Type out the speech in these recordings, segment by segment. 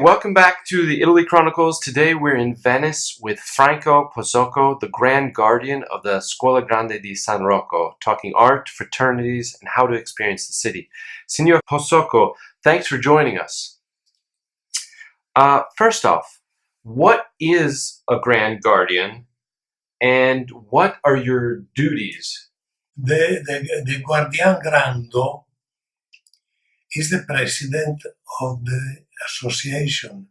Welcome back to the Italy Chronicles. Today we're in Venice with Franco Posocco, the Grand Guardian of the Scuola Grande di San Rocco, talking art, fraternities, and how to experience the city. Signor Posocco, thanks for joining us. First off, what is a Grand Guardian and what are your duties? The Guardian Grande is the president of the association.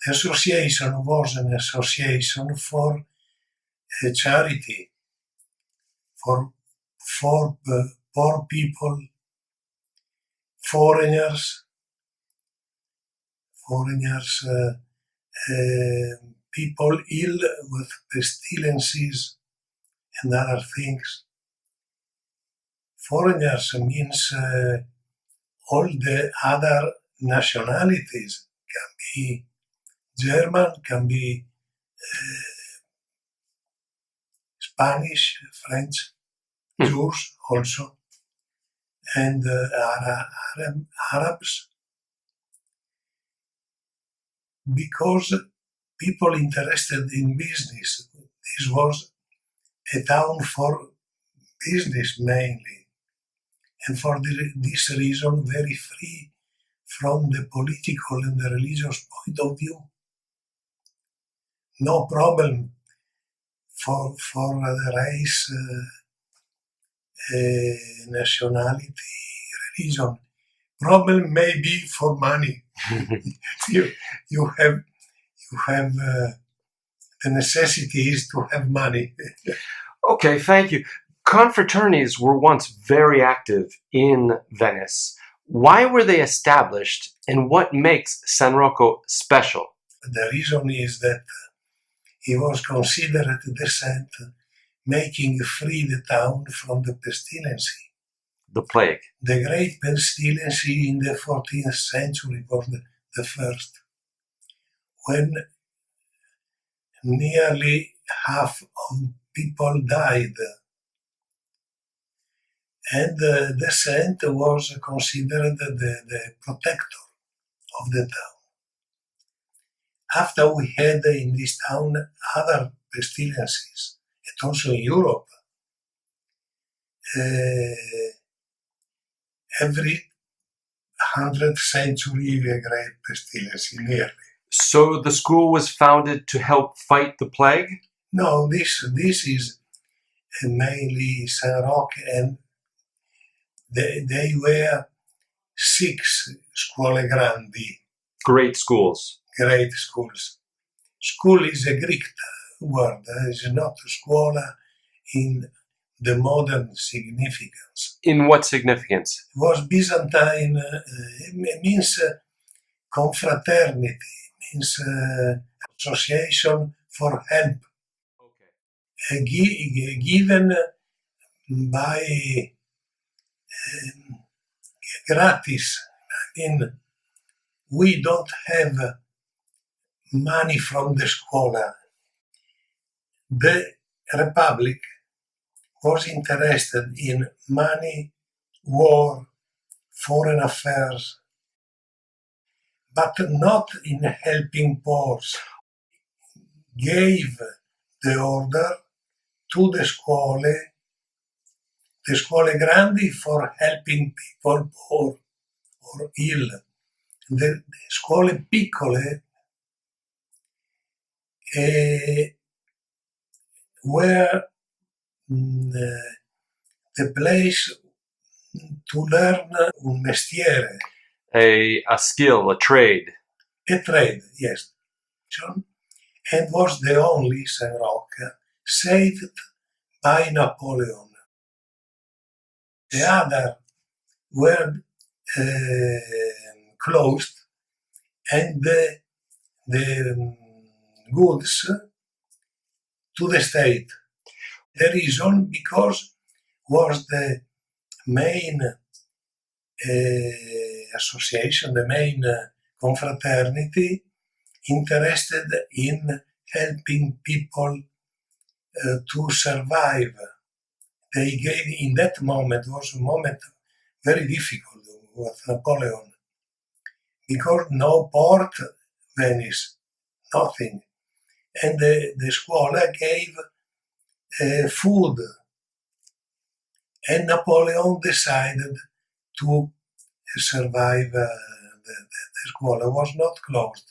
The association was an association for charity, for poor people, foreigners, people ill with pestilences and other things. Foreigners means all the other nationalities, can be German, can be Spanish, French, Jews also, and Arabs, because people interested in business. This was a town for business mainly, and for this reason very free from the political and the religious point of view. No problem for the race, nationality, religion. Problem may be for money. you have the necessity is to have money. Okay, thank you. Confraternities were once very active in Venice. Why were they established, and what makes San Rocco special? The reason is that he was considered the saint, making free the town from the pestilency. The plague. The great pestilency in the 14th century was the first, when nearly half of people died. And the saint was considered the protector of the town. After we had in this town other pestilences, and also in Europe, every 100th century a great pestilence nearly. So the school was founded to help fight the plague? No, this is mainly San Rocco, and they were 6 scuole grandi. Great schools. Great schools. School is a Greek word. It's not scuola in the modern significance. In what significance? It was Byzantine. It means confraternity, means association for help. Okay. Given by gratis. I mean, we don't have money from the Scuola. The Republic was interested in money, war, foreign affairs, but not in helping poor. Gave the order to the scuole grandi for helping people poor or ill. The scuole piccole were the place to learn un mestiere. A skill, a trade. A trade, yes. And was the only San Rocco saved by Napoleon. The other were closed, and the goods to the state. The reason, because was the main association, the main confraternity, interested in helping people to survive. They gave, in that moment, was a moment very difficult with Napoleon, because no port, Venice, nothing. And the Scuola gave food, and Napoleon decided to survive. The Scuola was not closed,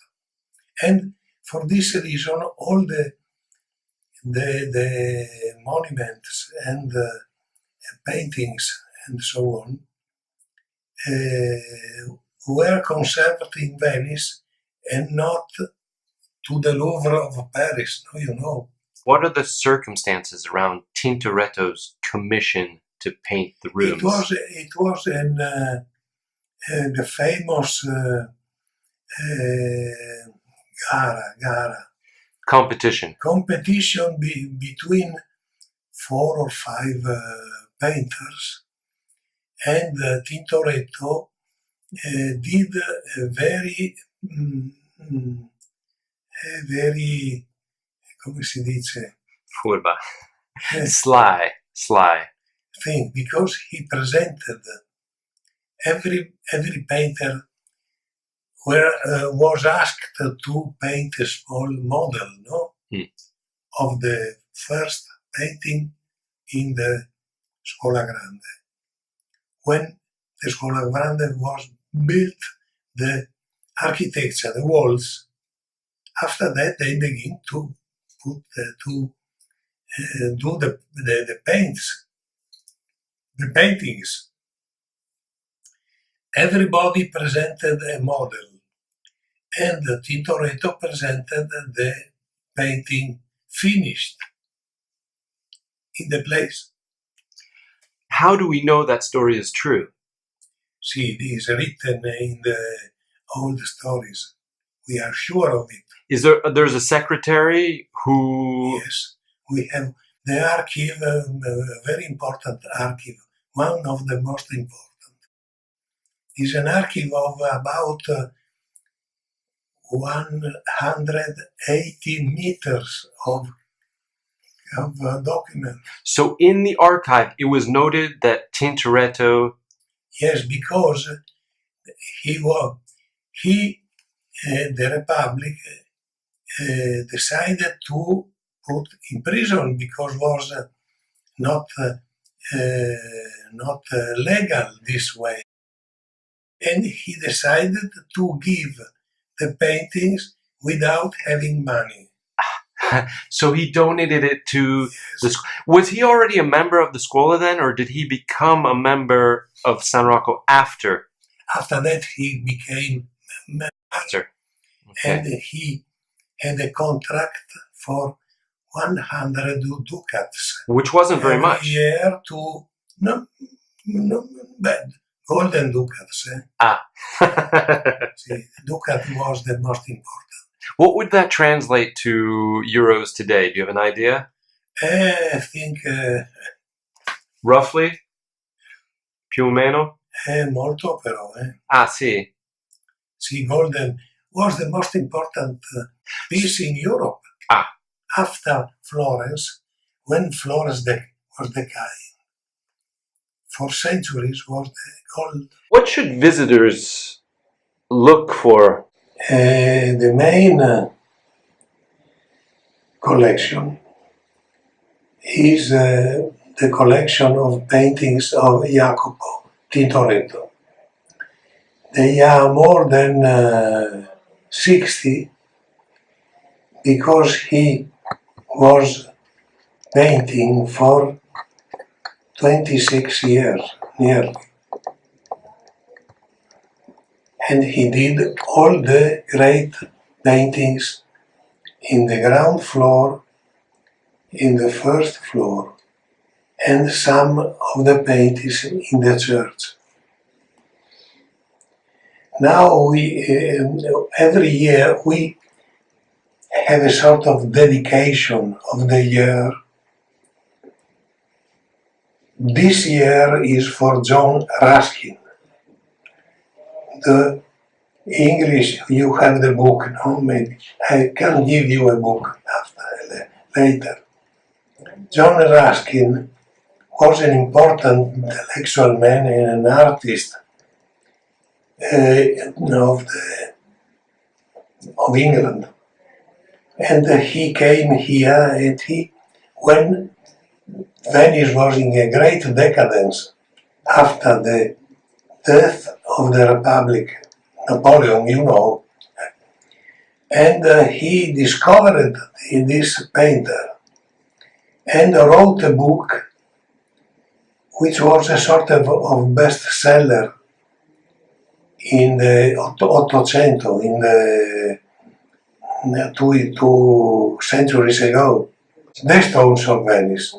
and for this reason, all the monuments and paintings and so on were conserved in Venice and not to the Louvre of Paris. No, you know. What are the circumstances around Tintoretto's commission to paint the rooms? It was in the famous gara competition between 4 or 5 painters, and Tintoretto did a very come si dice? Furba. Sly thing, because he presented every painter was asked to paint a small model, no, of the first painting in the Scuola Grande. When the Scuola Grande was built, the architecture, the walls, after that they begin to put do the paintings. Everybody presented a model, and Tintoretto presented the painting finished in the place. How do we know that story is true? See, it is written in the old stories. We are sure of it. There's a secretary who... Yes, we have the archive, a very important archive, one of the most important. It's an archive of about 180 meters of document. So in the archive, it was noted that Tintoretto... Yes, because the Republic decided to put in prison because was not legal this way, and he decided to give the paintings without having money. So he donated it to the... Was he already a member of the Scuola then, or did he become a member of San Rocco after? After that, he became master, and he had a contract for 100 ducats, which wasn't very much. Year to no bad golden ducats. See, ducat was the most important. What would that translate to euros today? Do you have an idea? I think roughly? Più o meno? Molto però. Sì. See, golden was the most important piece in Europe. After Florence, when Florence was decaying. For centuries was the gold. What should visitors look for? The main collection is the collection of paintings of Jacopo Tintoretto. They are more than 60 because he was painting for 26 years nearly. And he did all the great paintings in the ground floor, in the first floor, and some of the paintings in the church. Now every year we have a sort of dedication of the year. This year is for John Ruskin. The English, you have the book, no? Maybe I can give you a book later. John Ruskin was an important intellectual man and an artist of England. And he came here, and when Venice was in a great decadence after the death of the Republic, Napoleon, and he discovered this painter and wrote a book which was a sort of bestseller in the Ottocento, in the two centuries ago, The Stones of Venice.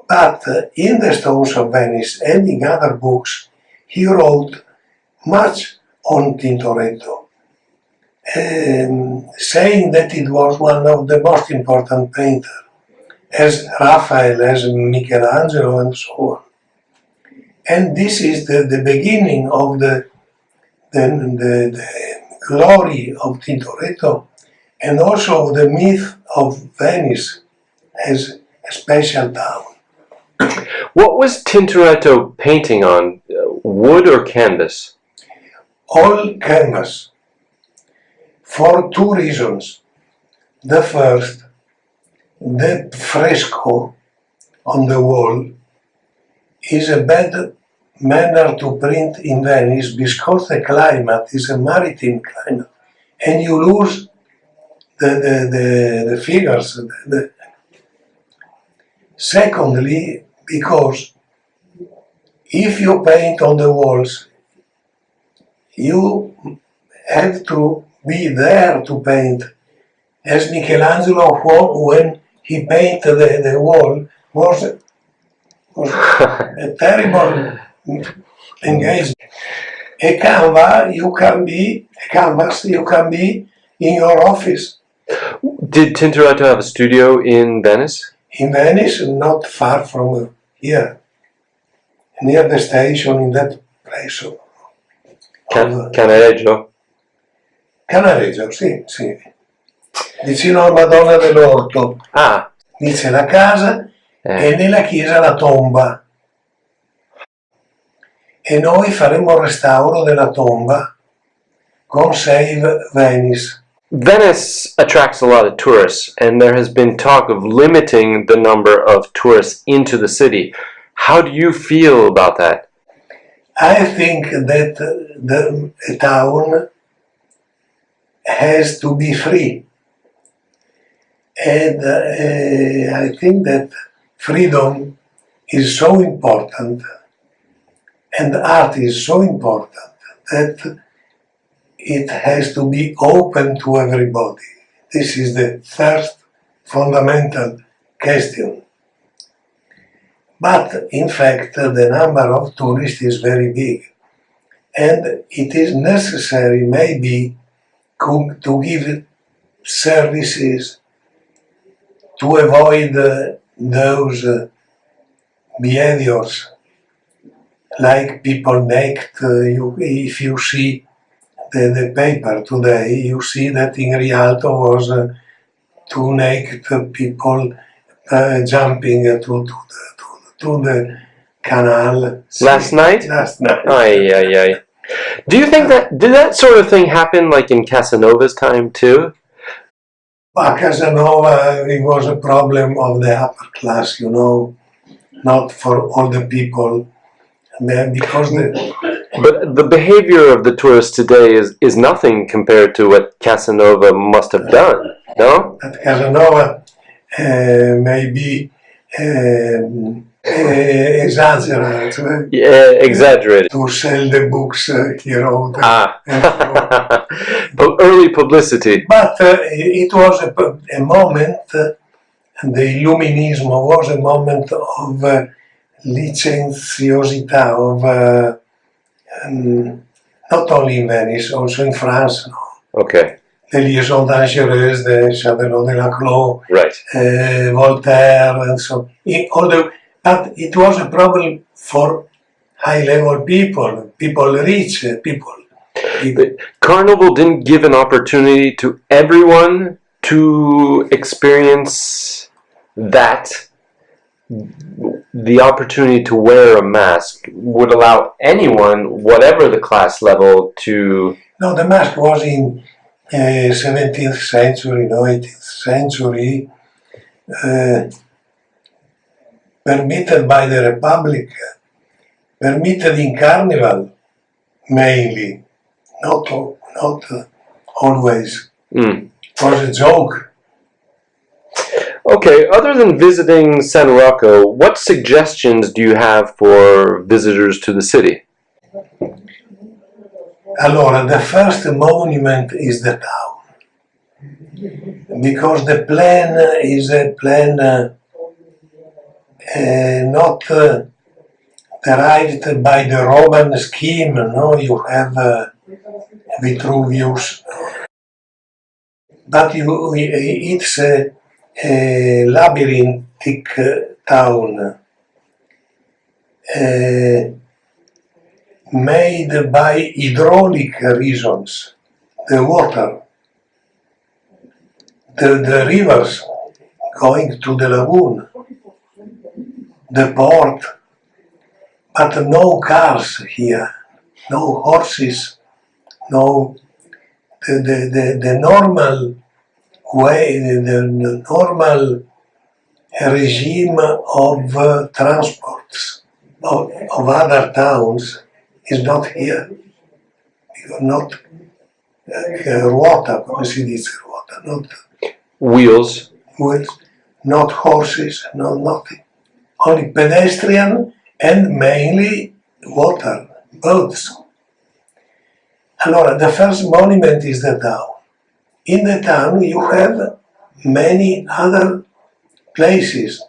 But in The Stones of Venice and in other books, he wrote much on Tintoretto, saying that it was one of the most important painters, as Raphael, as Michelangelo, and so on. And this is the beginning of the glory of Tintoretto, and also the myth of Venice as a special town. What was Tintoretto painting on? Wood or canvas? All canvas, for two reasons. The first, the fresco on the wall is a bad manner to print in Venice because the climate is a maritime climate, and you lose the figures. Secondly, because if you paint on the walls, you have to be there to paint. As Michelangelo, when he painted the wall, was a terrible engagement. A canvas, you can be in your office. Did Tintoretto have a studio in Venice? In Venice, not far from here, near the station, in that place. Canareggio? Canareggio, sì. Vicino alla Madonna dell'Orto. Ah. Lì c'è la casa e nella chiesa la tomba. E noi faremo il restauro della tomba con Save Venice. Venice attracts a lot of tourists, and there has been talk of limiting the number of tourists into the city. How do you feel about that? I think that a town has to be free. And I think that freedom is so important, and art is so important, that it has to be open to everybody. This is the first fundamental question. But in fact, the number of tourists is very big, and it is necessary maybe to give services to avoid those behaviors, like people naked. If you see the paper today, you see that in Rialto was two naked people jumping to the canal. Last night? Last night. Ay. Do you think did that sort of thing happen like in Casanova's time too? But Casanova, it was a problem of the upper class, not for all the people. Because But the behavior of the tourists today is nothing compared to what Casanova must have done, no? At Casanova maybe exaggerated. Yeah, exaggerated. To sell the books he wrote. But early publicity. But it was a moment, the Illuminism was a moment of licenziosità, of not only in Venice, also in France. No? Okay. The Liaison Dangereuse, the Châtellon de la Clos, right. Voltaire, and so on. But it was a problem for high-level people rich people. But Carnival didn't give an opportunity to everyone to experience that the opportunity to wear a mask would allow anyone, whatever the class level, to... No, the mask was in 17th century, no, 18th century, permitted by the Republic, permitted in Carnival, mainly, not always. It was a joke. Okay, other than visiting San Rocco, what suggestions do you have for visitors to the city? Allora, the first monument is the town, because the plan is a plan not derived by the Roman scheme, no? You have Vitruvius, but it's a labyrinthic town made by hydraulic reasons. The water, the rivers going to the lagoon, the port, but no cars here, no horses, no the normal way, the normal regime of transports of other towns is not here. Not ruota, come si dice ruota? Not Wheels. wheels, not horses, no nothing. Only pedestrian and mainly water, boats. Allora, the first monument is the town. In the town you have many other places.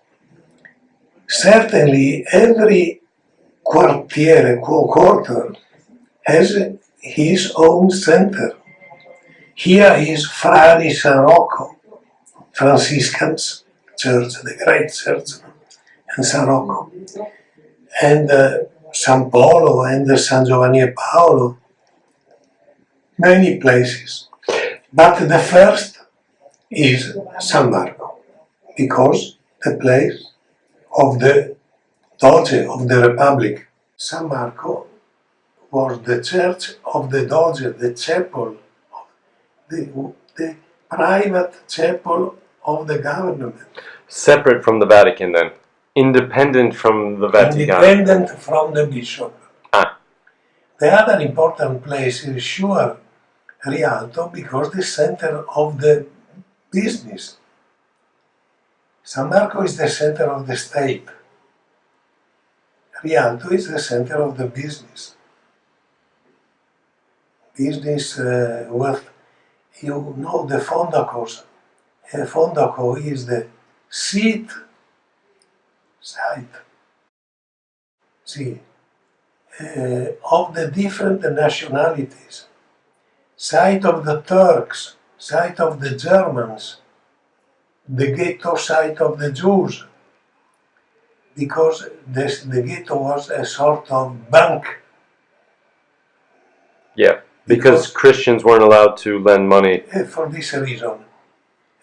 Certainly every quarter has his own center. Here is Frari San Rocco, Franciscans church, the great church, and San Rocco, and San Polo and San Giovanni e Paolo, many places. But the first is San Marco, because the place of the Doge of the Republic. San Marco was the church of the Doge, the chapel, the private chapel of the government. Separate from the Vatican, then. Independent from the Vatican. Independent from the bishop. Ah. The other important place is sure Rialto, because the center of the business. San Marco is the center of the state. Rialto is the center of the business. Business with, you know, the Fondacos. Fondaco is the site, of the different nationalities. Site of the Turks, site of the Germans, the ghetto site of the Jews, because the ghetto was a sort of bank. Yeah, because Christians weren't allowed to lend money. For this reason.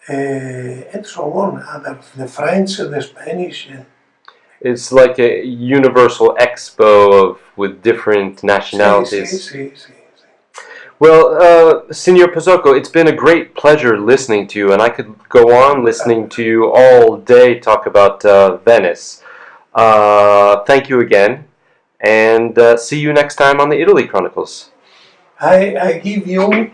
And so on, the French, the Spanish. It's like a universal expo with different nationalities. Well, Signor Posocco, it's been a great pleasure listening to you, and I could go on listening to you all day talk about Venice. Thank you again, and see you next time on the Italy Chronicles. I give you